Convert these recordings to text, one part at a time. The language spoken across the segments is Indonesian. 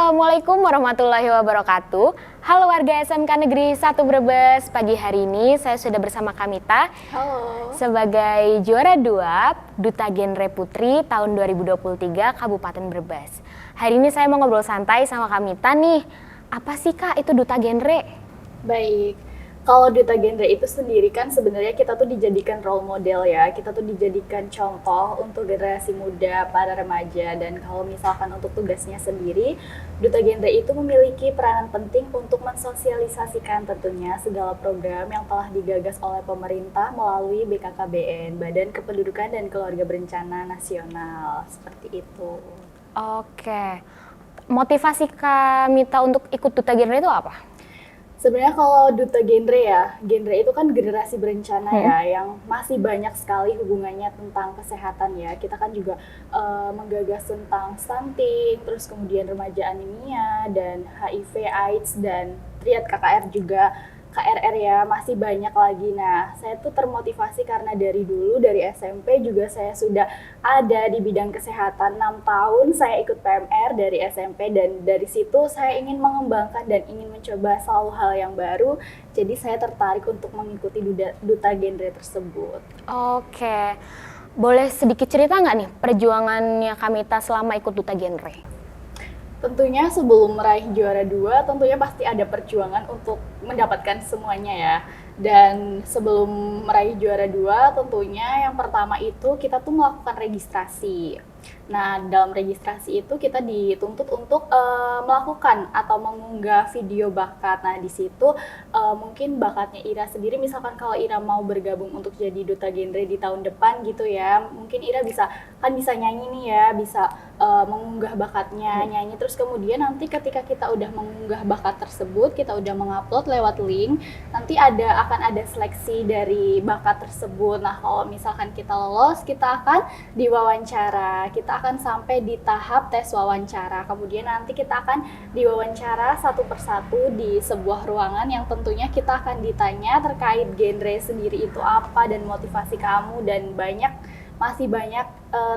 Assalamualaikum warahmatullahi wabarakatuh. Halo warga SMK Negeri 1 Brebes. Pagi hari ini saya sudah bersama Kamita. Halo. Sebagai juara 2 Duta Genre Putri tahun 2023 Kabupaten Brebes. Hari ini saya mau ngobrol santai sama Kamita nih. Apa sih Kak itu Duta Genre? Baik. Kalau Duta Genre itu sendiri kan sebenarnya kita tuh dijadikan role model ya. Kita tuh dijadikan contoh untuk generasi muda, para remaja. Dan kalau misalkan untuk tugasnya sendiri, Duta Genre itu memiliki peranan penting untuk mensosialisasikan tentunya segala program yang telah digagas oleh pemerintah melalui BKKBN, Badan Kependudukan dan Keluarga Berencana Nasional. Seperti itu. Oke. Motivasi Kamita untuk ikut Duta Genre itu apa? Sebenarnya kalau Duta Genre ya, genre itu kan generasi berencana ya, yang masih banyak sekali hubungannya tentang kesehatan ya. Kita kan juga menggagas tentang stunting, terus kemudian remaja anemia, dan HIV, AIDS, dan triad KKR juga. KRR ya, masih banyak lagi. Nah, saya tuh termotivasi karena dari dulu, dari SMP juga saya sudah ada di bidang kesehatan. 6 tahun saya ikut PMR dari SMP, dan dari situ saya ingin mengembangkan dan ingin mencoba selalu hal yang baru. Jadi saya tertarik untuk mengikuti Duta Genre tersebut. Oke. Boleh sedikit cerita nggak nih perjuangannya Kamita selama ikut Duta Genre? Tentunya sebelum meraih juara 2, tentunya pasti ada perjuangan untuk mendapatkan semuanya ya. Dan sebelum meraih juara 2, tentunya yang pertama itu kita tuh melakukan registrasi. Nah, dalam registrasi itu kita dituntut untuk melakukan atau mengunggah video bakat. Nah, di situ mungkin bakatnya Ira sendiri, misalkan kalau Ira mau bergabung untuk jadi Duta Genre di tahun depan gitu ya, mungkin Ira bisa nyanyi nih ya, bisa mengunggah bakatnya, nyanyi. Terus kemudian nanti ketika kita udah mengunggah bakat tersebut, kita udah mengupload lewat link, nanti akan ada seleksi dari bakat tersebut. Nah, kalau misalkan kita lolos, kita akan diwawancara. Kita akan sampai di tahap tes wawancara. Kemudian nanti kita akan diwawancara satu persatu di sebuah ruangan yang tentunya kita akan ditanya terkait genre sendiri itu apa dan motivasi kamu, dan masih banyak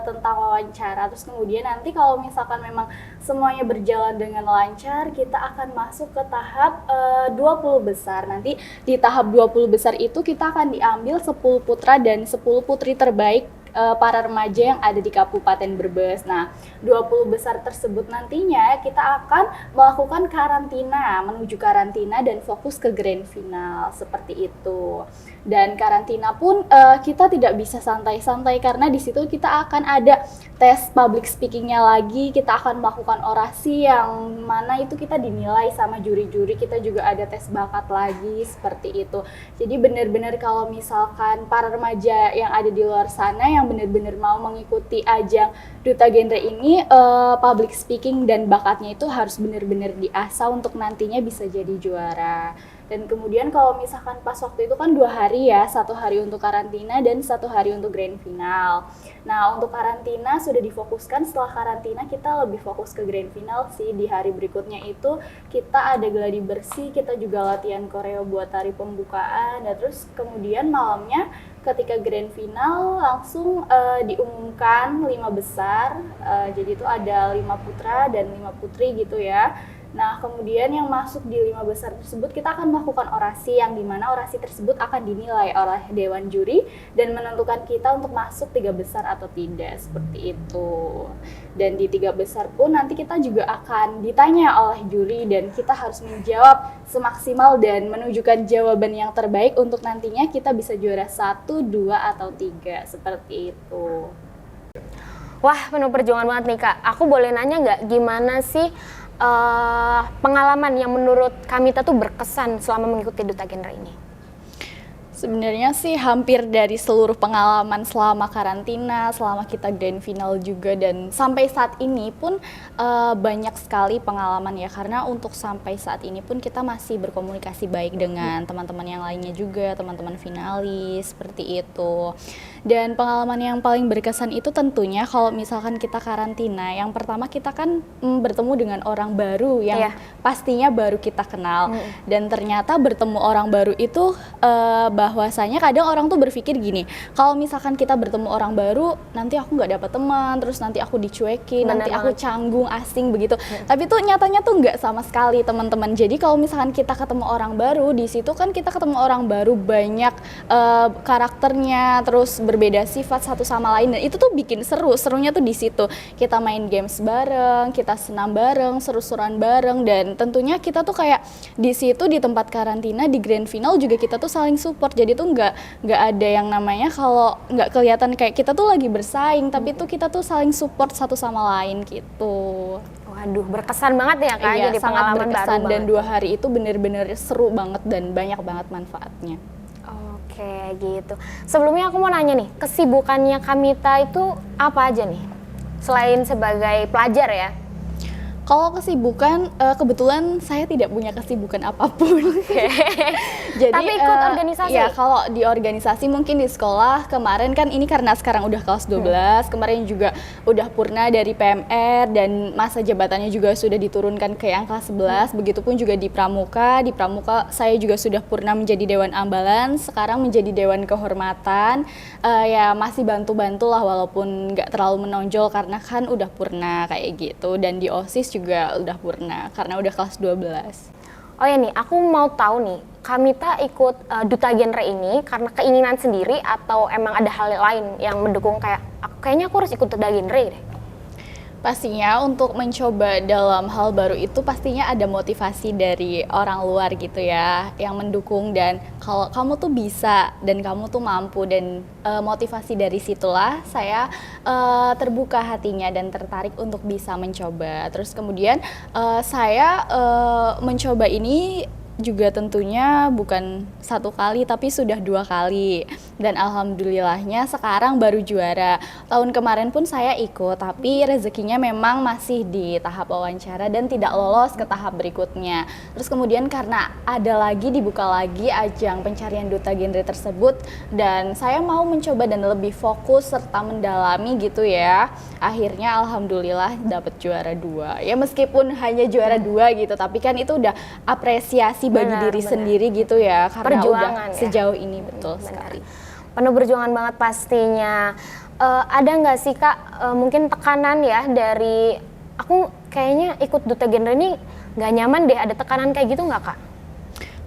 tentang wawancara. Terus kemudian nanti kalau misalkan memang semuanya berjalan dengan lancar, kita akan masuk ke tahap 20 besar. Nanti di tahap 20 besar itu kita akan diambil 10 putra dan 10 putri terbaik para remaja yang ada di Kabupaten Brebes. Nah, 20 besar tersebut nantinya kita akan melakukan karantina, menuju karantina dan fokus ke grand final, seperti itu. Dan karantina pun kita tidak bisa santai-santai karena di situ kita akan ada tes public speakingnya lagi. Kita akan melakukan orasi yang mana itu kita dinilai sama juri-juri. Kita juga ada tes bakat lagi, seperti itu. Jadi benar-benar kalau misalkan para remaja yang ada di luar sana yang benar-benar mau mengikuti ajang Duta Genre ini, public speaking dan bakatnya itu harus benar-benar diasah untuk nantinya bisa jadi juara. Dan kemudian kalau misalkan pas waktu itu kan 2 hari ya, 1 hari untuk karantina dan 1 hari untuk grand final. Nah, untuk karantina sudah difokuskan, setelah karantina kita lebih fokus ke grand final sih. Di hari berikutnya itu kita ada gladi bersih, kita juga latihan koreo buat tari pembukaan, dan terus kemudian malamnya ketika grand final langsung diumumkan 5 besar. Jadi itu ada 5 putra dan 5 putri gitu ya. Nah, kemudian yang masuk di 5 besar tersebut kita akan melakukan orasi, yang dimana orasi tersebut akan dinilai oleh Dewan Juri dan menentukan kita untuk masuk 3 besar atau tidak, seperti itu. Dan di 3 besar pun nanti kita juga akan ditanya oleh juri dan kita harus menjawab semaksimal dan menunjukkan jawaban yang terbaik untuk nantinya kita bisa juara 1, 2, atau 3, seperti itu. Wah, penuh perjuangan banget nih Kak. Aku boleh nanya nggak gimana sih pengalaman yang menurut Kamita tuh berkesan selama mengikuti Duta Genre ini? Sebenarnya sih hampir dari seluruh pengalaman selama karantina, selama kita grand final juga, dan sampai saat ini pun banyak sekali pengalaman ya, karena untuk sampai saat ini pun kita masih berkomunikasi baik dengan teman-teman yang lainnya juga, teman-teman finalis, seperti itu. Dan pengalaman yang paling berkesan itu tentunya kalau misalkan kita karantina, yang pertama kita kan bertemu dengan orang baru yang pastinya baru kita kenal. Dan ternyata bertemu orang baru itu bahwasanya kadang orang tuh berpikir gini, kalau misalkan kita bertemu orang baru, nanti aku nggak dapat teman, terus nanti aku dicuekin, nanti aku canggung, asing begitu. Tapi tuh nyatanya tuh nggak sama sekali teman-teman. Jadi kalau misalkan kita ketemu orang baru, di situ kan kita ketemu orang baru banyak karakternya, terus berbeda sifat satu sama lain, dan itu tuh bikin serunya tuh di situ. Kita main games bareng, kita senam bareng, seru-seruan bareng, dan tentunya kita tuh kayak di situ di tempat karantina di grand final juga kita tuh saling support. Jadi tuh nggak ada yang namanya kalau nggak kelihatan kayak kita tuh lagi bersaing, tapi tuh kita tuh saling support satu sama lain gitu. Waduh, berkesan banget ya Kak, Iya, jadi sangat pengalaman berkesan, baru dan banget. 2 hari itu bener-bener seru banget dan banyak banget manfaatnya. Oke, gitu. Sebelumnya aku mau nanya nih, kesibukannya Kamita itu apa aja nih? Selain sebagai pelajar ya? Kalau kesibukan, kebetulan saya tidak punya kesibukan apapun. Jadi, Tapi ikut organisasi? Ya, kalau di organisasi mungkin di sekolah kemarin kan ini karena sekarang udah kelas 12, kemarin juga udah purna dari PMR dan masa jabatannya juga sudah diturunkan ke yang kelas 11, begitupun juga di Pramuka. Di Pramuka saya juga sudah purna menjadi Dewan Ambalan, sekarang menjadi Dewan Kehormatan. Ya masih bantu-bantu lah walaupun nggak terlalu menonjol karena kan udah purna kayak gitu, dan di OSIS juga udah purna karena udah kelas 12. Oh ya nih, aku mau tahu nih, Kamita ikut Duta Genre ini karena keinginan sendiri atau emang ada hal lain yang mendukung kayak, kayaknya aku harus ikut Duta Genre deh? Pastinya untuk mencoba dalam hal baru itu pastinya ada motivasi dari orang luar gitu ya, yang mendukung dan kalau kamu tuh bisa dan kamu tuh mampu, dan motivasi dari situlah saya terbuka hatinya dan tertarik untuk bisa mencoba. Terus kemudian saya mencoba ini juga tentunya bukan 1 kali tapi sudah 2 kali, dan alhamdulillahnya sekarang baru juara. Tahun kemarin pun saya ikut tapi rezekinya memang masih di tahap wawancara dan tidak lolos ke tahap berikutnya. Terus kemudian karena ada lagi dibuka lagi ajang pencarian Duta Genre tersebut, dan saya mau mencoba dan lebih fokus serta mendalami gitu ya, akhirnya alhamdulillah dapat juara 2 ya, meskipun hanya juara 2 gitu, tapi kan itu udah apresiasi bagi diri sendiri gitu ya, karena Perjuangan udah ya? sejauh ini. Betul sekali. Penuh perjuangan banget pastinya. Ada nggak sih Kak, mungkin tekanan ya dari, aku kayaknya ikut Duta Genre ini nggak nyaman deh, ada tekanan kayak gitu nggak Kak?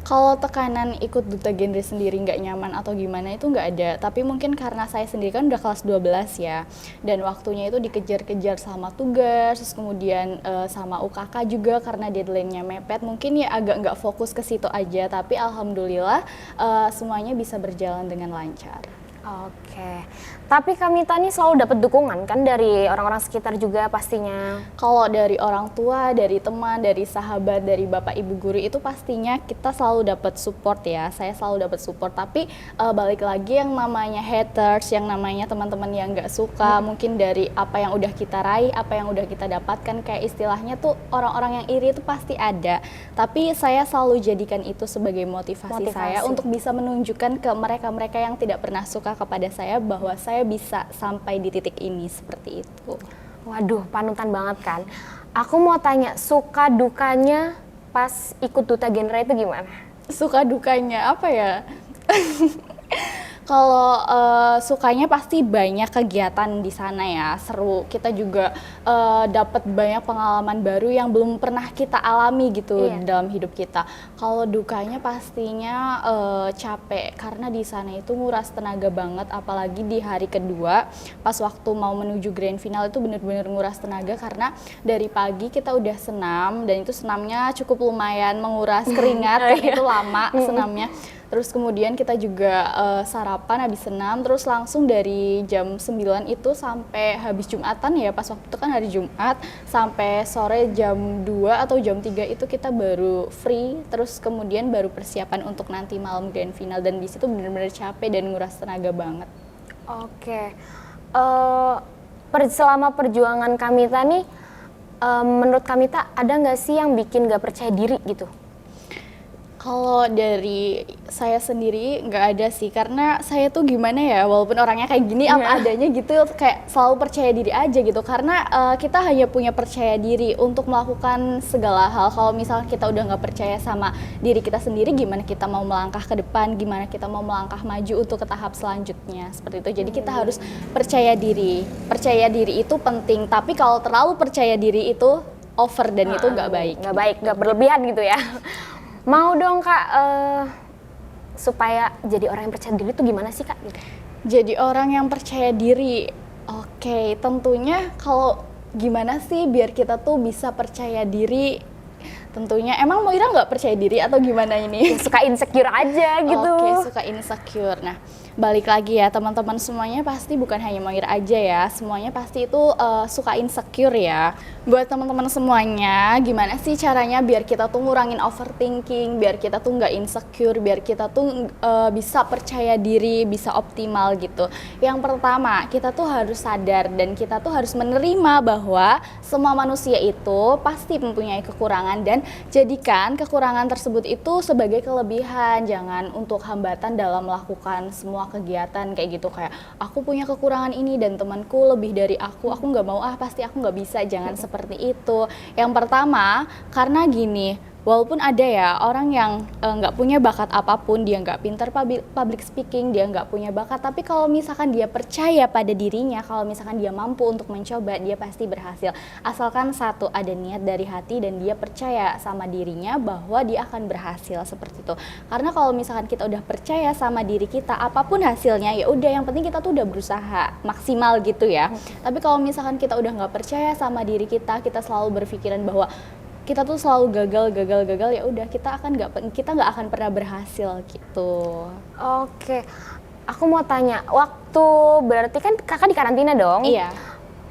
Kalau tekanan ikut Duta Genre sendiri nggak nyaman atau gimana itu nggak ada, tapi mungkin karena saya sendiri kan udah kelas 12 ya, dan waktunya itu dikejar-kejar sama tugas, terus kemudian sama UKK juga karena deadline-nya mepet, mungkin ya agak nggak fokus ke situ aja, tapi alhamdulillah semuanya bisa berjalan dengan lancar. Oke, tapi Kamita nih selalu dapat dukungan kan dari orang-orang sekitar juga pastinya. Kalau dari orang tua, dari teman, dari sahabat, dari bapak ibu guru itu pastinya kita selalu dapat support ya. Saya selalu dapat support. Tapi balik lagi yang namanya haters, yang namanya teman-teman yang nggak suka, mungkin dari apa yang udah kita raih, apa yang udah kita dapatkan, kayak istilahnya tuh orang-orang yang iri itu pasti ada. Tapi saya selalu jadikan itu sebagai motivasi saya untuk bisa menunjukkan ke mereka-mereka yang tidak pernah suka kepada saya bahwa saya bisa sampai di titik ini seperti itu. Waduh, panutan banget kan. Aku mau tanya, suka dukanya pas ikut Duta Genre itu gimana? Suka dukanya apa ya? Kalau sukanya pasti banyak kegiatan di sana ya, seru. Kita juga dapat banyak pengalaman baru yang belum pernah kita alami gitu dalam hidup kita. Kalau dukanya pastinya capek karena di sana itu nguras tenaga banget, apalagi di hari kedua pas waktu mau menuju grand final itu bener-bener nguras tenaga karena dari pagi kita udah senam, dan itu senamnya cukup lumayan menguras keringat dan itu lama senamnya. Terus kemudian kita juga sarapan habis senam, terus langsung dari jam 9 itu sampai habis Jumatan ya, pas waktu itu kan hari Jumat, sampai sore jam 2 atau jam 3 itu kita baru free, terus kemudian baru persiapan untuk nanti malam grand final, dan di situ benar-benar capek dan nguras tenaga banget. Oke, selama perjuangan Kamita nih, menurut Kamita ada nggak sih yang bikin nggak percaya diri gitu? Kalau dari saya sendiri nggak ada sih, karena saya tuh gimana ya, walaupun orangnya kayak gini apa adanya gitu, kayak selalu percaya diri aja gitu. Karena kita hanya punya percaya diri untuk melakukan segala hal. Kalau misalnya kita udah nggak percaya sama diri kita sendiri, gimana kita mau melangkah ke depan, gimana kita mau melangkah maju untuk ke tahap selanjutnya, seperti itu. Jadi kita harus percaya diri. Percaya diri itu penting, tapi kalau terlalu percaya diri itu over dan itu nggak baik. Nggak baik, nggak berlebihan gitu ya. Mau dong Kak, supaya jadi orang yang percaya diri itu gimana sih Kak? Gitu. Jadi orang yang percaya diri, oke, tentunya kalau gimana sih biar kita tuh bisa percaya diri? Tentunya, emang Moira nggak percaya diri atau gimana ini? Suka insecure aja gitu. Oke, suka insecure. Nah, balik lagi ya teman-teman, semuanya pasti bukan hanya Moira aja ya, semuanya pasti itu suka insecure ya. Buat teman-teman semuanya, gimana sih caranya biar kita tuh ngurangin overthinking, biar kita tuh nggak insecure, biar kita tuh bisa percaya diri, bisa optimal gitu. Yang pertama, kita tuh harus sadar dan kita tuh harus menerima bahwa semua manusia itu pasti mempunyai kekurangan, dan jadikan kekurangan tersebut itu sebagai kelebihan, jangan untuk hambatan dalam melakukan semua kegiatan kayak gitu. Kayak aku punya kekurangan ini dan temanku lebih dari aku nggak mau, pasti aku nggak bisa, jangan seperti itu. Yang pertama, karena gini, walaupun ada ya orang yang nggak punya bakat apapun, dia nggak pintar public speaking, dia nggak punya bakat, tapi kalau misalkan dia percaya pada dirinya, kalau misalkan dia mampu untuk mencoba, dia pasti berhasil. Asalkan satu, ada niat dari hati dan dia percaya sama dirinya bahwa dia akan berhasil, seperti itu. Karena kalau misalkan kita udah percaya sama diri kita, apapun hasilnya ya udah, yang penting kita tuh udah berusaha maksimal gitu ya. Tapi kalau misalkan kita udah nggak percaya sama diri kita selalu berpikiran bahwa kita tuh selalu gagal, ya udah kita nggak akan pernah berhasil gitu. Oke, aku mau tanya, waktu berarti kan kakak di karantina dong? Iya.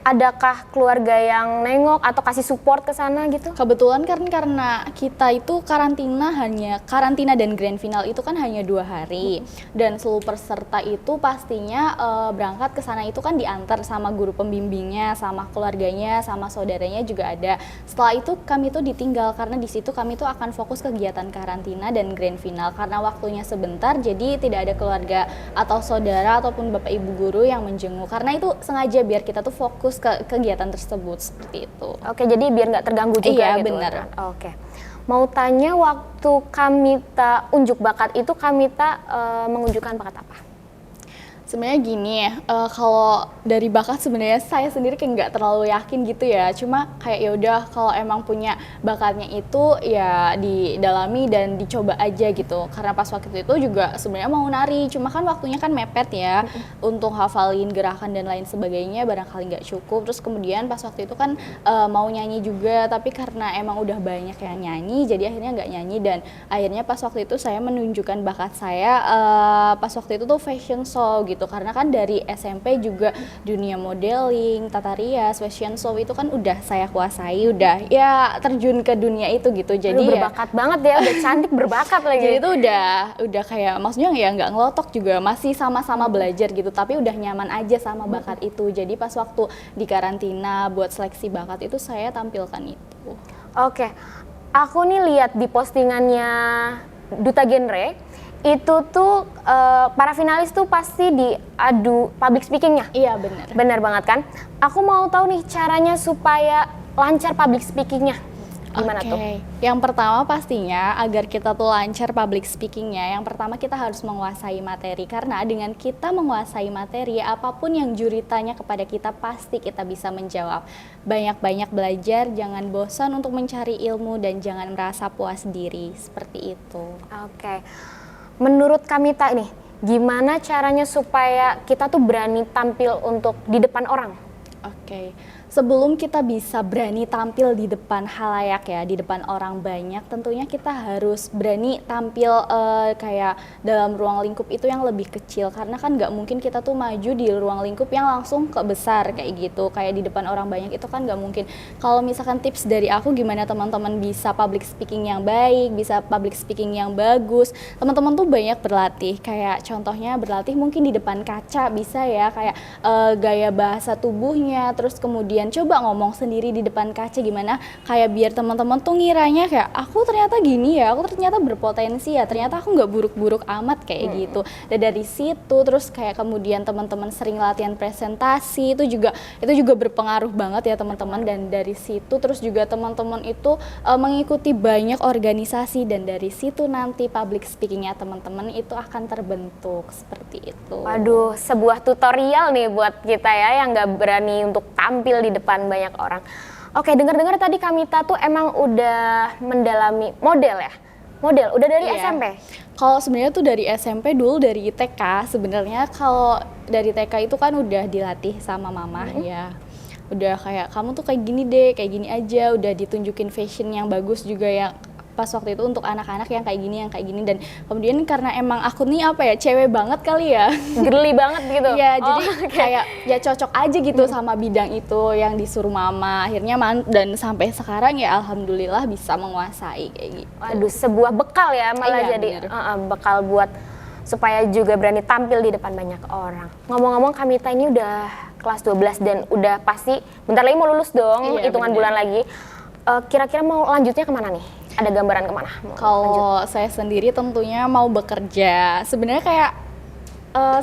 Adakah keluarga yang nengok atau kasih support ke sana gitu? Kebetulan kan karena kita itu karantina dan grand final itu kan hanya 2 hari, dan seluruh peserta itu pastinya berangkat ke sana itu kan diantar sama guru pembimbingnya, sama keluarganya, sama saudaranya juga ada. Setelah itu kami tuh ditinggal karena di situ kami tuh akan fokus kegiatan karantina dan grand final karena waktunya sebentar, jadi tidak ada keluarga atau saudara ataupun bapak ibu guru yang menjenguk, karena itu sengaja biar kita tuh fokus ke kegiatan tersebut, seperti itu. Oke, jadi biar nggak terganggu juga iya, gitu. Bener. Oke. Mau tanya, waktu Kamita unjuk bakat itu Kamita menunjukkan bakat apa? Sebenarnya gini ya, kalau dari bakat sebenarnya saya sendiri kayak nggak terlalu yakin gitu ya. Cuma kayak ya udah, kalau emang punya bakatnya itu ya didalami dan dicoba aja gitu. Karena pas waktu itu juga sebenarnya mau nari, cuma kan waktunya kan mepet ya untuk hafalin gerakan dan lain sebagainya, barangkali nggak cukup. Terus kemudian pas waktu itu kan mau nyanyi juga, tapi karena emang udah banyak yang nyanyi, jadi akhirnya nggak nyanyi. Dan akhirnya pas waktu itu saya menunjukkan bakat saya pas waktu itu tuh fashion show gitu. Karena kan dari SMP juga dunia modeling, tata rias, fashion show itu kan udah saya kuasai, udah ya terjun ke dunia itu gitu. Jadi berbakat banget ya, udah cantik berbakat lagi. Jadi itu udah kayak, maksudnya ya nggak ngelotok juga, masih sama-sama belajar gitu, tapi udah nyaman aja sama bakat itu. Jadi pas waktu di karantina buat seleksi bakat itu saya tampilkan itu. Oke, aku nih lihat di postingannya Duta Genre itu tuh para finalis tuh pasti diadu public speakingnya. Iya, benar. Benar banget kan? Aku mau tahu nih caranya supaya lancar public speakingnya. Gimana tuh? Yang pertama pastinya agar kita tuh lancar public speakingnya, yang pertama kita harus menguasai materi. Karena dengan kita menguasai materi, apapun yang juri tanya kepada kita pasti kita bisa menjawab. Banyak-banyak belajar, jangan bosan untuk mencari ilmu, dan jangan merasa puas diri, seperti itu. Oke. Menurut Kamita nih, gimana caranya supaya kita tuh berani tampil untuk di depan orang? Oke. Sebelum kita bisa berani tampil di depan halayak ya, di depan orang banyak, tentunya kita harus berani tampil kayak dalam ruang lingkup itu yang lebih kecil. Karena kan nggak mungkin kita tuh maju di ruang lingkup yang langsung ke besar kayak gitu. Kayak di depan orang banyak itu kan nggak mungkin. Kalau misalkan tips dari aku gimana teman-teman bisa public speaking yang baik, bisa public speaking yang bagus, teman-teman tuh banyak berlatih. Kayak contohnya berlatih mungkin di depan kaca bisa ya, kayak gaya bahasa tubuhnya, terus kemudian kemudian coba ngomong sendiri di depan kaca gimana kayak biar teman-teman tuh ngiranya kayak aku ternyata gini ya, aku ternyata berpotensi ya, ternyata aku nggak buruk-buruk amat kayak gitu. Dan dari situ terus kayak kemudian teman-teman sering latihan presentasi itu juga berpengaruh banget ya teman-teman. Dan dari situ terus juga teman-teman itu mengikuti banyak organisasi dan dari situ nanti public speakingnya teman-teman itu akan terbentuk seperti itu. Waduh, sebuah tutorial nih buat kita ya yang nggak berani untuk tampil di depan banyak orang. Oke, dengar-dengar tadi Kamita tuh emang udah mendalami model ya? Model, udah dari Iya. SMP? Kalau sebenarnya tuh dari SMP dulu dari TK sebenarnya kalau dari TK itu kan udah dilatih sama mama ya. Udah kayak kamu tuh kayak gini deh, kayak gini aja, udah ditunjukin fashion yang bagus juga ya pas waktu itu untuk anak-anak yang kayak gini dan kemudian karena emang aku nih apa ya cewek banget kali ya. Girly banget gitu? Iya, jadi oke. kayak ya cocok aja gitu sama bidang itu yang disuruh mama. Akhirnya dan sampai sekarang ya alhamdulillah bisa menguasai kayak gitu. Waduh, sebuah bekal ya malah Iya, jadi bener. bekal buat supaya juga berani tampil di depan banyak orang. Ngomong-ngomong Kamita ini udah kelas 12 dan udah pasti bentar lagi mau lulus dong, Iya, hitungan bener. bulan lagi. Kira-kira mau lanjutnya kemana nih? Ada gambaran kemana? Mau lanjut? Kalau saya sendiri tentunya mau bekerja. Sebenarnya kayak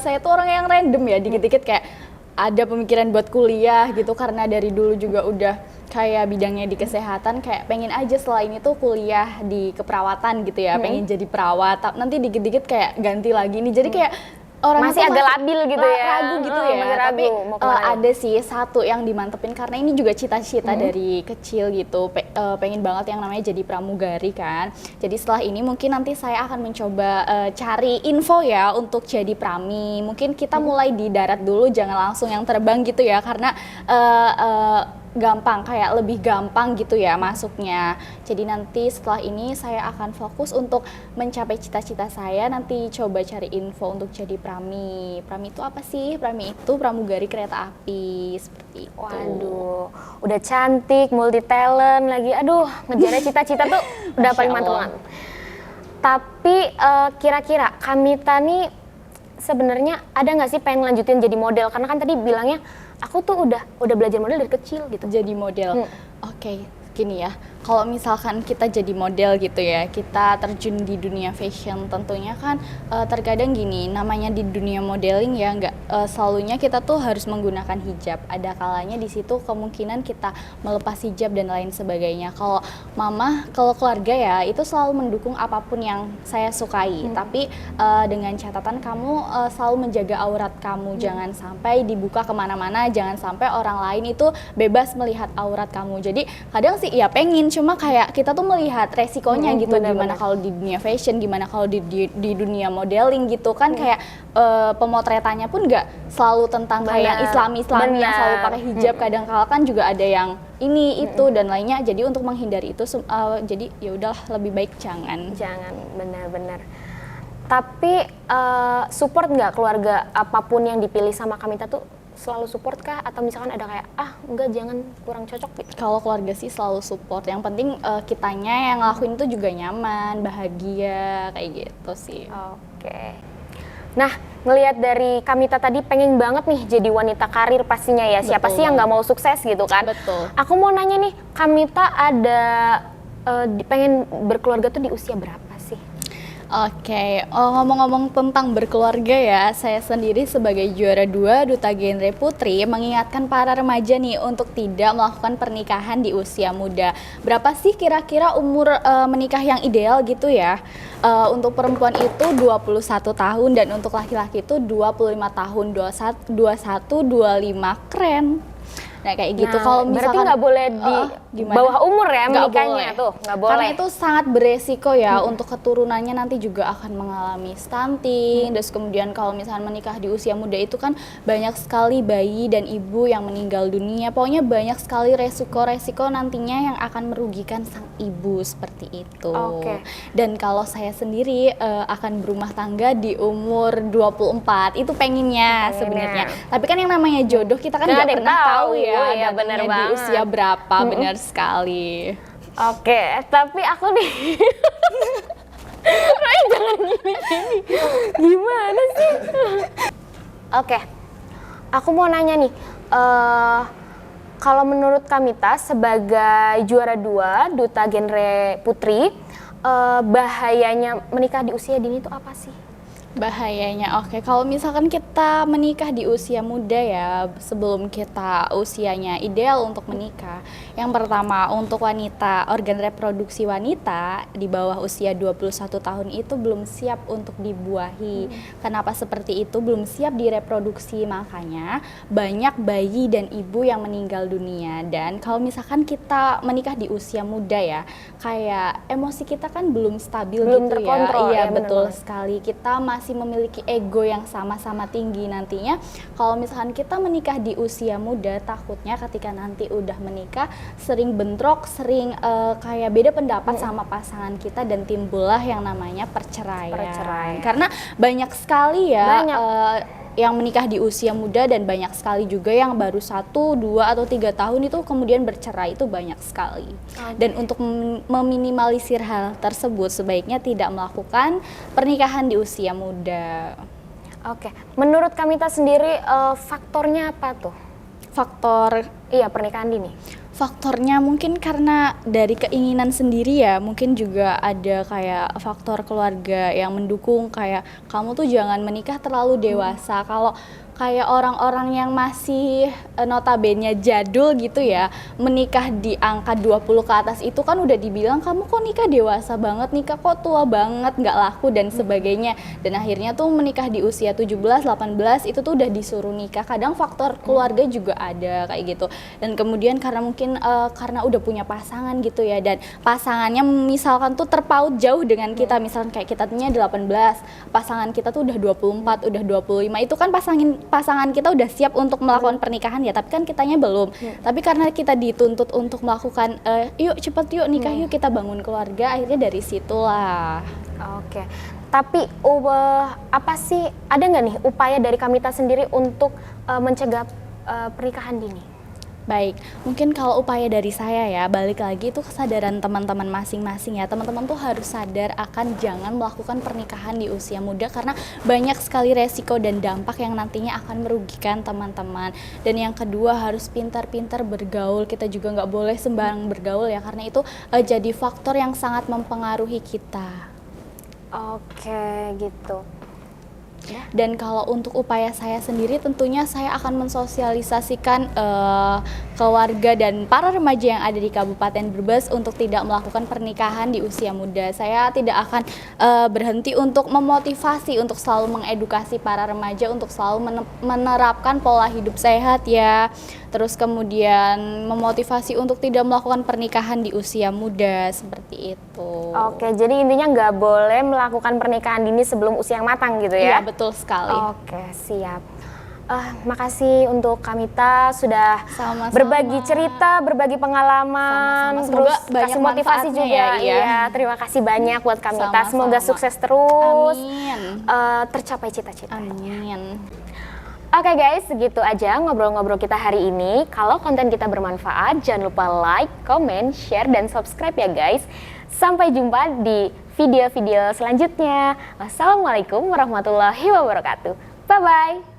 saya tuh orang yang random ya, dikit-dikit kayak ada pemikiran buat kuliah gitu karena dari dulu juga udah kayak bidangnya di kesehatan kayak pengen aja setelah ini tuh kuliah di keperawatan gitu ya, pengen jadi perawat. Nanti dikit-dikit kayak ganti lagi nih. Jadi kayak orang Masih tuh agak labil gitu ya? ragu gitu ya. Masih ragu, Tapi mau kemana nih? ada sih satu yang dimantepin karena ini juga cita-cita dari kecil gitu. Pengen banget yang namanya jadi pramugari kan. Jadi setelah ini mungkin nanti saya akan mencoba cari info ya untuk jadi prami. Mungkin kita mulai di darat dulu, jangan langsung yang terbang gitu ya karena gampang, kayak lebih gampang gitu ya masuknya. Jadi nanti setelah ini saya akan fokus untuk mencapai cita-cita saya, nanti coba cari info untuk jadi prami. Prami itu apa sih? Prami itu pramugari kereta api, seperti itu. Waduh, udah cantik, multi talent lagi. Aduh, ngejarnya cita-cita tuh udah Masya paling Allah. mantep banget. Tapi kira-kira Kamita nih sebenarnya ada nggak sih pengen lanjutin jadi model? Karena kan tadi bilangnya aku tuh udah belajar model dari kecil gitu. Jadi model. Oke, gini ya. Kalau misalkan kita jadi model gitu ya, kita terjun di dunia fashion, tentunya kan terkadang gini, namanya di dunia modeling ya nggak selalunya kita tuh harus menggunakan hijab. Ada kalanya di situ kemungkinan kita melepas hijab dan lain sebagainya. Kalau mama, kalau keluarga ya itu selalu mendukung apapun yang saya sukai. Tapi dengan catatan kamu selalu menjaga aurat kamu, jangan sampai dibuka kemana-mana, jangan sampai orang lain itu bebas melihat aurat kamu. Jadi kadang sih ya pengen, cuma kayak kita tuh melihat resikonya gitu. Bener-bener. Gimana kalau di dunia fashion, gimana kalau di dunia modeling gitu kan. Kayak pemotretannya pun nggak selalu tentang kayak Bener. Islami yang selalu Bener. pakai hijab. Kadang-kala kan juga ada yang ini itu dan lainnya. Jadi untuk menghindari itu jadi ya udahlah lebih baik jangan. Jangan, benar-benar. Tapi support nggak keluarga apapun yang dipilih sama Kamita tuh selalu support kah? Atau misalkan ada kayak, enggak jangan kurang cocok gitu? Kalau keluarga sih selalu support. Yang penting kitanya yang ngelakuin itu juga nyaman, bahagia, kayak gitu sih. Oke. Nah, ngelihat dari Kamita tadi pengen banget nih jadi wanita karir pastinya ya. Siapa Betul sih yang nggak banget. mau sukses gitu kan? Betul. Aku mau nanya nih, Kamita ada pengen berkeluarga tuh di usia berapa sih? Oke, ngomong-ngomong tentang berkeluarga ya, saya sendiri sebagai juara 2 Duta Genre Putri mengingatkan para remaja nih untuk tidak melakukan pernikahan di usia muda. Berapa sih kira-kira umur menikah yang ideal gitu ya? Untuk perempuan itu 21 tahun dan untuk laki-laki itu 25 tahun, 21, 25, keren. Nah kayak gitu. Nah, Kalau berarti misalkan nggak boleh di gimana? bawah umur ya Nggak menikahnya boleh. tuh, nggak boleh. Karena itu sangat beresiko ya untuk keturunannya nanti juga akan mengalami stunting. Terus kemudian kalau misalnya menikah di usia muda itu kan banyak sekali bayi dan ibu yang meninggal dunia. Pokoknya banyak sekali resiko-resiko nantinya yang akan merugikan sang ibu seperti itu. Oke. Dan kalau saya sendiri akan berumah tangga di umur 24. Itu pengennya sebenarnya. Tapi kan yang namanya jodoh kita kan Nggak nggak ada yang pernah tahu. tahu ya. Iya, datangnya bener di banget. usia berapa, benar sekali. Oke, tapi aku nih Rai, jangan gini-gini. Gimana sih? Oke, aku mau nanya nih, kalau menurut Kamita sebagai juara 2 duta genre putri, bahayanya menikah di usia dini itu apa sih? Bahayanya, oke. Kalau misalkan kita menikah di usia muda ya, sebelum kita usianya ideal untuk menikah. Yang pertama, untuk wanita, organ reproduksi wanita di bawah usia 21 tahun itu belum siap untuk dibuahi. Kenapa seperti itu? Belum siap direproduksi, makanya banyak bayi dan ibu yang meninggal dunia. Dan kalau misalkan kita menikah di usia muda ya, kayak emosi kita kan belum stabil, Belum gitu terkontrol, ya. Iya, ya, betul benar-benar. sekali. Kita masih memiliki ego yang sama-sama tinggi. Nantinya kalau misalkan kita menikah di usia muda, takutnya ketika nanti udah menikah sering bentrok, sering kayak beda pendapat sama pasangan kita dan timbullah yang namanya perceraian. Karena banyak sekali ya yang menikah di usia muda dan banyak sekali juga yang baru 1, 2, atau 3 tahun itu kemudian bercerai, itu banyak sekali. Dan untuk meminimalisir hal tersebut sebaiknya tidak melakukan pernikahan di usia muda. Oke, menurut Kamita sendiri faktornya apa tuh? Faktor Pernikahan dini. Faktornya mungkin karena dari keinginan sendiri ya, mungkin juga ada kayak faktor keluarga yang mendukung, kayak kamu tuh jangan menikah terlalu dewasa. Kalau kayak orang-orang yang masih notabene jadul gitu ya, menikah di angka 20 ke atas itu kan udah dibilang kamu kok nikah dewasa banget, nikah kok tua banget, nggak laku dan sebagainya. Dan akhirnya tuh menikah di usia 17, 18 itu tuh udah disuruh nikah. Kadang faktor keluarga juga ada kayak gitu. Dan kemudian karena mungkin karena udah punya pasangan gitu ya, dan pasangannya misalkan tuh terpaut jauh dengan kita, misalkan kayak kita punya 18, pasangan kita tuh udah 24, udah 25, itu kan pasangan kita udah siap untuk melakukan pernikahan ya, tapi kan kitanya belum. Tapi karena kita dituntut untuk melakukan yuk cepet yuk nikah, yuk kita bangun keluarga, akhirnya dari situlah. Oke, tapi apa sih, ada nggak nih upaya dari Kamita sendiri untuk mencegah pernikahan dini? Baik, mungkin kalau upaya dari saya ya, balik lagi itu kesadaran teman-teman masing-masing ya. Teman-teman tuh harus sadar akan jangan melakukan pernikahan di usia muda karena banyak sekali resiko dan dampak yang nantinya akan merugikan teman-teman. Dan yang kedua harus pintar-pintar bergaul, kita juga nggak boleh sembarang bergaul ya, karena itu jadi faktor yang sangat mempengaruhi kita. Oke, gitu. Dan kalau untuk upaya saya sendiri tentunya saya akan mensosialisasikan ke warga dan para remaja yang ada di Kabupaten Brebes untuk tidak melakukan pernikahan di usia muda. Saya tidak akan berhenti untuk memotivasi, untuk selalu mengedukasi para remaja untuk selalu menerapkan pola hidup sehat ya. Terus kemudian memotivasi untuk tidak melakukan pernikahan di usia muda, seperti itu. Oke, jadi intinya nggak boleh melakukan pernikahan dini sebelum usia yang matang gitu ya? Iya, betul sekali. Oke, siap. Makasih untuk Kamita sudah Sama-sama. berbagi cerita, berbagi pengalaman, Sama-sama. terus Semoga banyak kasih motivasi manfaatnya juga. ya, iya. Iya, terima kasih banyak buat Kamita. Sama-sama. Semoga sukses terus, Amin. tercapai cita-citanya. Amin. Oke guys, segitu aja ngobrol-ngobrol kita hari ini. Kalau konten kita bermanfaat, jangan lupa like, comment, share, dan subscribe ya guys. Sampai jumpa di video-video selanjutnya. Wassalamualaikum warahmatullahi wabarakatuh. Bye-bye.